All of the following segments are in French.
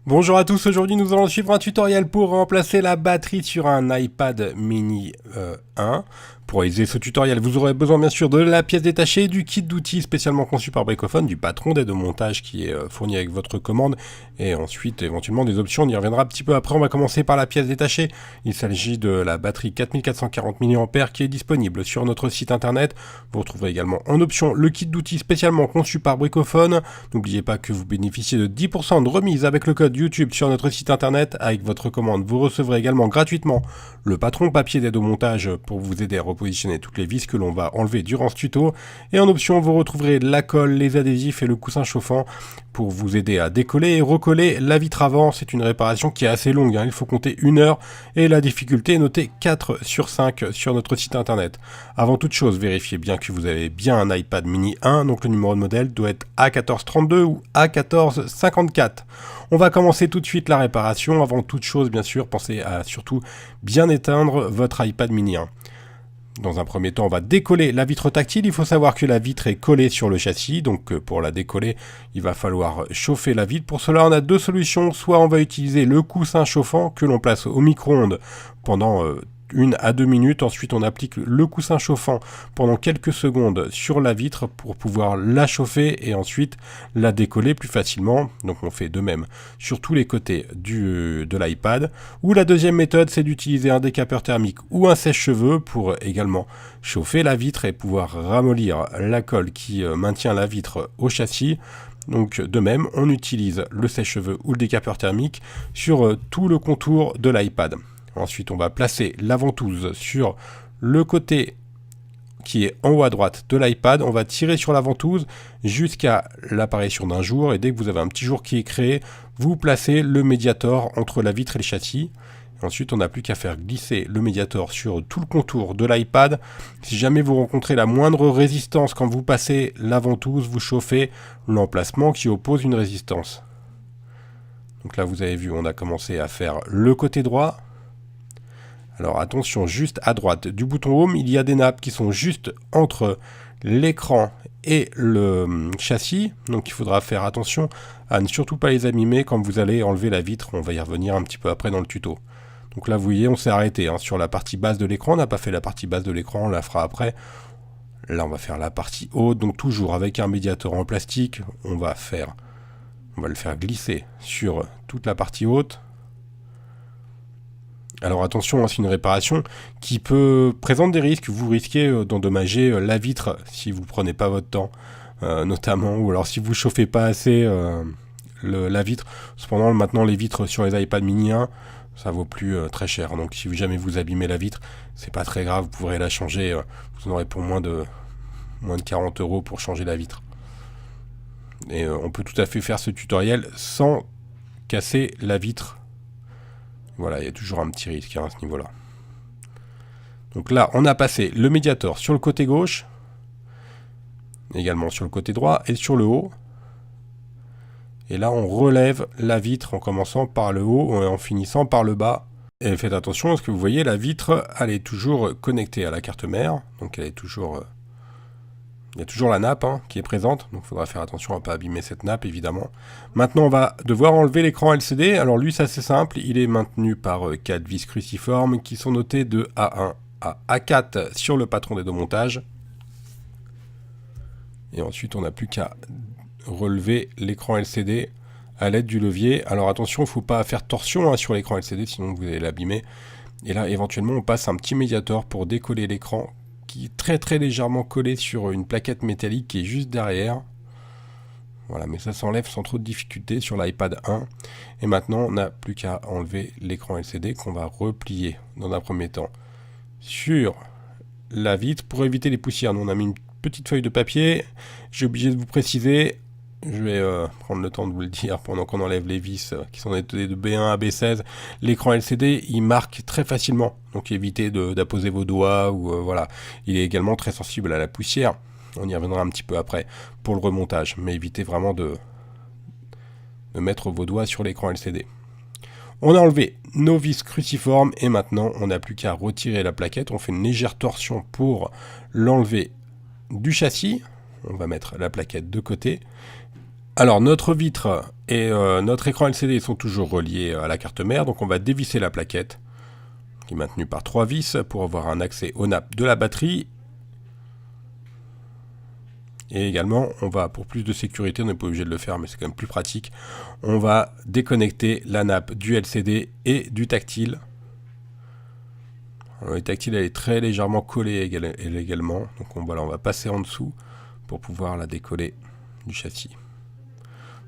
Bonjour à tous, aujourd'hui nous allons suivre un tutoriel pour remplacer la batterie sur un iPad mini 1. Pour réaliser ce tutoriel, vous aurez besoin bien sûr de la pièce détachée, du kit d'outils spécialement conçu par Bricophone, du patron d'aide au montage qui est fourni avec votre commande, et ensuite éventuellement des options, on y reviendra un petit peu après. On va commencer par la pièce détachée. Il s'agit de la batterie 4440 mAh qui est disponible sur notre site internet. Vous retrouverez également en option le kit d'outils spécialement conçu par Bricophone. N'oubliez pas que vous bénéficiez de 10% de remise avec le code YouTube sur notre site internet. Avec votre commande, vous recevrez également gratuitement le patron papier d'aide au montage pour vous aider à repositionner toutes les vis que l'on va enlever durant ce tuto. Et en option, vous retrouverez la colle, les adhésifs et le coussin chauffant pour vous aider à décoller et recoller la vitre avant. C'est une réparation qui est assez longue, il faut compter 1 heure et la difficulté est notée 4 sur 5 sur notre site internet. Avant toute chose, vérifiez bien que vous avez bien un iPad mini 1, donc le numéro de modèle doit être A1432 ou A1454. On va commencer tout de suite la réparation. Avant toute chose, bien sûr, pensez à surtout bien éteindre votre iPad mini 1. Dans un premier temps, on va décoller la vitre tactile. Il faut savoir que la vitre est collée sur le châssis, donc pour la décoller, il va falloir chauffer la vitre. Pour cela, on a deux solutions. Soit on va utiliser le coussin chauffant que l'on place au micro-ondes pendant 1 à 2 minutes. Ensuite, on applique le coussin chauffant pendant quelques secondes sur la vitre pour pouvoir la chauffer et ensuite la décoller plus facilement. Donc on fait de même sur tous les côtés de l'iPad. Ou la deuxième méthode, c'est d'utiliser un décapeur thermique ou un sèche-cheveux pour également chauffer la vitre et pouvoir ramollir la colle qui maintient la vitre au châssis. Donc de même, on utilise le sèche-cheveux ou le décapeur thermique sur tout le contour de l'iPad. Ensuite, on va placer la ventouse sur le côté qui est en haut à droite de l'iPad. On va tirer sur la ventouse jusqu'à l'apparition d'un jour. Et dès que vous avez un petit jour qui est créé, vous placez le médiator entre la vitre et le châssis. Ensuite, on n'a plus qu'à faire glisser le médiator sur tout le contour de l'iPad. Si jamais vous rencontrez la moindre résistance quand vous passez la ventouse, vous chauffez l'emplacement qui oppose une résistance. Donc là, vous avez vu, on a commencé à faire le côté droit. Alors attention, juste à droite du bouton Home, il y a des nappes qui sont juste entre l'écran et le châssis. Donc il faudra faire attention à ne surtout pas les abîmer quand vous allez enlever la vitre. On va y revenir un petit peu après dans le tuto. Donc là, vous voyez, on s'est arrêté sur la partie basse de l'écran. On n'a pas fait la partie basse de l'écran, on la fera après. Là, on va faire la partie haute. Donc toujours avec un médiator en plastique, on va le faire glisser sur toute la partie haute. Alors attention, c'est une réparation qui présente des risques. Vous risquez d'endommager la vitre si vous prenez pas votre temps, notamment, ou alors si vous chauffez pas assez la vitre. Cependant, maintenant, les vitres sur les iPad mini 1, ça vaut plus très cher. Donc si jamais vous abîmez la vitre, c'est pas très grave, vous pourrez la changer. Vous en aurez pour moins de 40 € pour changer la vitre. Et on peut tout à fait faire ce tutoriel sans casser la vitre. Voilà, il y a toujours un petit risque à ce niveau-là. Donc là, on a passé le médiator sur le côté gauche, également sur le côté droit et sur le haut. Et là, on relève la vitre en commençant par le haut et en finissant par le bas. Et faites attention parce que vous voyez, la vitre, elle est toujours connectée à la carte mère. Donc elle est toujours... il y a toujours la nappe qui est présente, donc il faudra faire attention à ne pas abîmer cette nappe, évidemment. Maintenant, on va devoir enlever l'écran LCD. Alors lui, c'est assez simple, il est maintenu par 4 vis cruciformes qui sont notées de A1 à A4 sur le patron d'aide au montage. Et ensuite, on n'a plus qu'à relever l'écran LCD à l'aide du levier. Alors attention, il ne faut pas faire torsion sur l'écran LCD, sinon vous allez l'abîmer. Et là, éventuellement, on passe un petit médiator pour décoller l'écran qui est très très légèrement collé sur une plaquette métallique qui est juste derrière. Voilà, mais ça s'enlève sans trop de difficulté sur l'iPad 1. Et maintenant, on n'a plus qu'à enlever l'écran LCD qu'on va replier dans un premier temps sur la vitre pour éviter les poussières. Nous, on a mis une petite feuille de papier. J'ai obligé de vous préciser. Je vais prendre le temps de vous le dire pendant qu'on enlève les vis qui sont notées de B1 à B16. L'écran LCD, il marque très facilement. Donc évitez d'apposer vos doigts. Ou voilà. Il est également très sensible à la poussière. On y reviendra un petit peu après pour le remontage. Mais évitez vraiment de mettre vos doigts sur l'écran LCD. On a enlevé nos vis cruciformes et maintenant on n'a plus qu'à retirer la plaquette. On fait une légère torsion pour l'enlever du châssis. On va mettre la plaquette de côté. Alors notre vitre et notre écran LCD sont toujours reliés à la carte mère, donc on va dévisser la plaquette, qui est maintenue par 3 vis, pour avoir un accès aux nappes de la batterie. Et également, on va, pour plus de sécurité, on n'est pas obligé de le faire, mais c'est quand même plus pratique, on va déconnecter la nappe du LCD et du tactile. Alors, le tactile, elle est très légèrement collée également, donc on va passer en dessous pour pouvoir la décoller du châssis.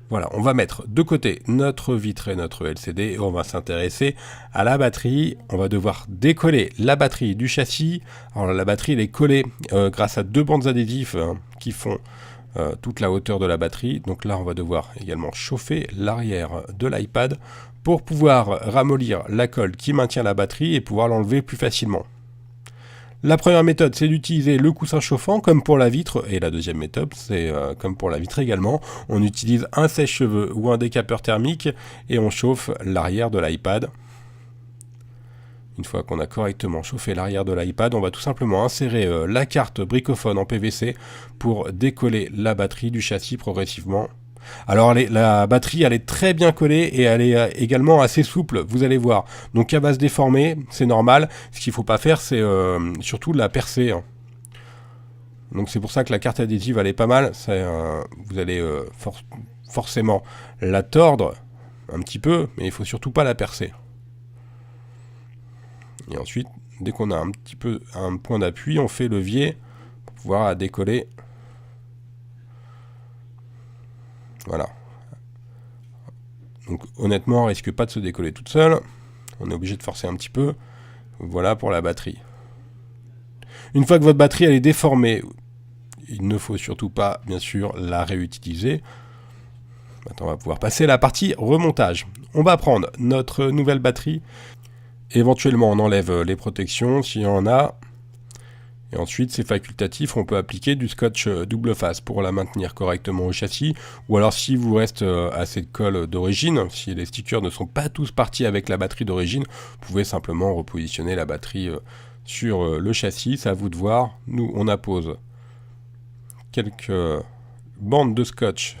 Voilà, on va mettre de côté notre vitre et notre LCD et on va s'intéresser à la batterie. On va devoir décoller la batterie du châssis. Alors la batterie elle est collée grâce à 2 bandes adhésives qui font toute la hauteur de la batterie. Donc là on va devoir également chauffer l'arrière de l'iPad pour pouvoir ramollir la colle qui maintient la batterie et pouvoir l'enlever plus facilement. La première méthode, c'est d'utiliser le coussin chauffant, comme pour la vitre, et la deuxième méthode, c'est comme pour la vitre également. On utilise un sèche-cheveux ou un décapeur thermique, et on chauffe l'arrière de l'iPad. Une fois qu'on a correctement chauffé l'arrière de l'iPad, on va tout simplement insérer la carte bricophone en PVC pour décoller la batterie du châssis progressivement. Alors la batterie elle est très bien collée et elle est également assez souple, vous allez voir. Donc elle va se déformer, c'est normal. Ce qu'il ne faut pas faire c'est surtout la percer. Donc c'est pour ça que la carte adhésive elle est pas mal. Vous allez forcément la tordre un petit peu, mais il ne faut surtout pas la percer. Et ensuite, dès qu'on a un petit peu un point d'appui, on fait levier pour pouvoir la décoller. Voilà. Donc honnêtement, elle risque pas de se décoller toute seule. On est obligé de forcer un petit peu. Voilà pour la batterie. Une fois que votre batterie elle est déformée, il ne faut surtout pas, bien sûr, la réutiliser. Maintenant, on va pouvoir passer à la partie remontage. On va prendre notre nouvelle batterie. Éventuellement, on enlève les protections s'il y en a. Et ensuite, c'est facultatif, on peut appliquer du scotch double face pour la maintenir correctement au châssis. Ou alors, si vous reste assez de colle d'origine, si les stickers ne sont pas tous partis avec la batterie d'origine, vous pouvez simplement repositionner la batterie sur le châssis. C'est à vous de voir. Nous, on appose quelques bandes de scotch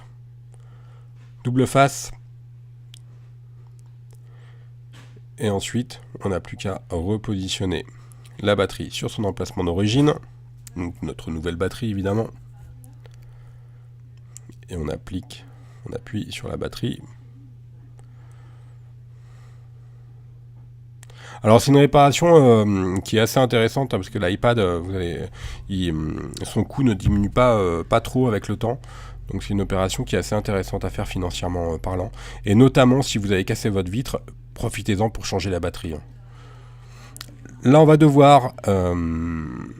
double face. Et ensuite, on n'a plus qu'à repositionner la batterie sur son emplacement d'origine, donc notre nouvelle batterie évidemment, et on appuie sur la batterie. Alors c'est une réparation qui est assez intéressante parce que l'iPad, son coût ne diminue pas trop avec le temps. Donc c'est une opération qui est assez intéressante à faire financièrement parlant. Et notamment si vous avez cassé votre vitre, profitez-en pour changer la batterie. Là, on va devoir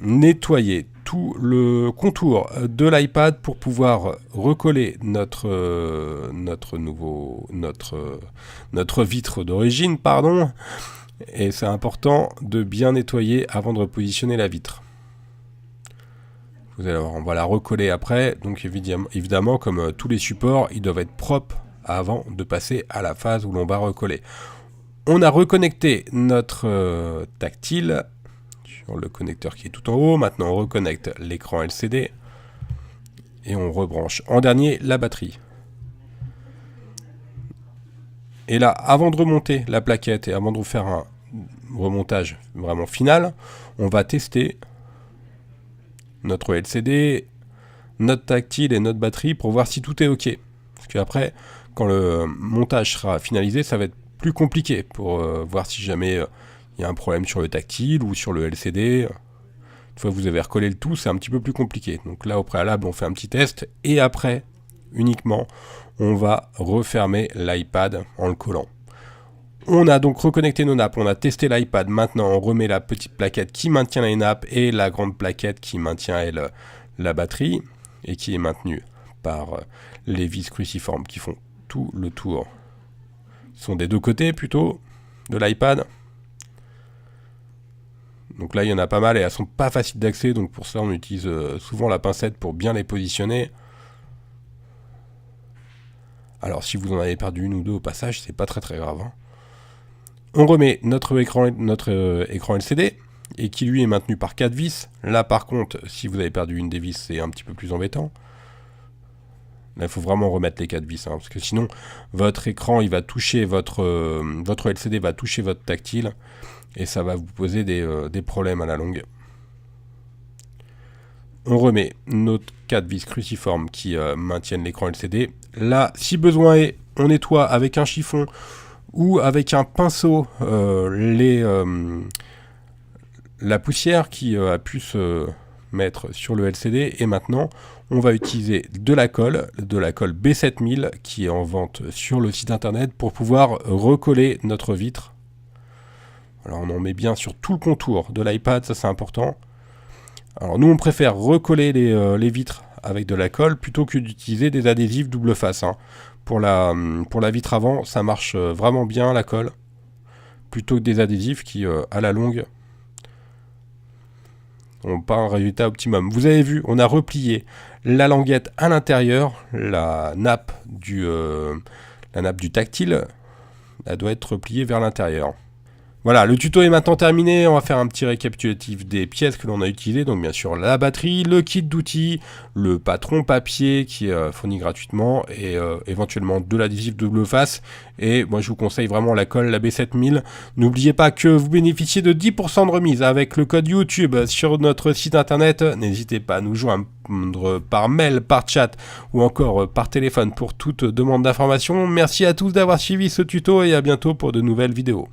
nettoyer tout le contour de l'iPad pour pouvoir recoller notre vitre d'origine, pardon. Et c'est important de bien nettoyer avant de repositionner la vitre. Vous allez voir, on va la recoller après. Donc évidemment, comme tous les supports, ils doivent être propres avant de passer à la phase où l'on va recoller. On a reconnecté notre tactile sur le connecteur qui est tout en haut. Maintenant, on reconnecte l'écran LCD et on rebranche en dernier la batterie. Et là, avant de remonter la plaquette et avant de vous faire un remontage vraiment final, on va tester notre LCD, notre tactile et notre batterie pour voir si tout est OK. Parce qu'après, quand le montage sera finalisé, ça va être plus compliqué pour voir si jamais il y a un problème sur le tactile ou sur le LCD. Une fois que vous avez recollé le tout, c'est un petit peu plus compliqué. Donc là, au préalable, on fait un petit test et après, uniquement, on va refermer l'iPad en le collant. On a donc reconnecté nos nappes, on a testé l'iPad. Maintenant, on remet la petite plaquette qui maintient les nappes et la grande plaquette qui maintient, elle, la batterie et qui est maintenue par les vis cruciformes qui font tout le tour. Ils sont des deux côtés plutôt de l'iPad. Donc là il y en a pas mal et elles sont pas faciles d'accès, donc pour ça on utilise souvent la pincette pour bien les positionner. Alors si vous en avez perdu une ou deux au passage, c'est pas très grave. On remet notre écran LCD et qui lui est maintenu par 4 vis. Là par contre, si vous avez perdu une des vis, c'est un petit peu plus embêtant. Là, il faut vraiment remettre les 4 vis, hein, parce que sinon, votre écran, il va toucher votre LCD va toucher votre tactile, et ça va vous poser des problèmes à la longue. On remet nos 4 vis cruciformes qui maintiennent l'écran LCD. Là, si besoin est, on nettoie avec un chiffon ou avec un pinceau la poussière qui a pu se mettre sur le LCD. Et maintenant, on va utiliser de la colle B7000 qui est en vente sur le site internet pour pouvoir recoller notre vitre. Alors on en met bien sur tout le contour de l'iPad, ça c'est important. Alors nous on préfère recoller les vitres avec de la colle plutôt que d'utiliser des adhésifs double face, hein. Pour la vitre avant, ça marche vraiment bien la colle, plutôt que des adhésifs qui, à la longue, n'ont pas un résultat optimum. Vous avez vu, on a replié la languette à l'intérieur, la nappe du tactile, elle doit être repliée vers l'intérieur. Voilà, le tuto est maintenant terminé, on va faire un petit récapitulatif des pièces que l'on a utilisées, donc bien sûr la batterie, le kit d'outils, le patron papier qui est fourni gratuitement, et éventuellement de l'adhésif double face, et moi je vous conseille vraiment la colle, la B7000. N'oubliez pas que vous bénéficiez de 10% de remise avec le code YouTube sur notre site internet, n'hésitez pas à nous joindre par mail, par chat ou encore par téléphone pour toute demande d'information. Merci à tous d'avoir suivi ce tuto et à bientôt pour de nouvelles vidéos.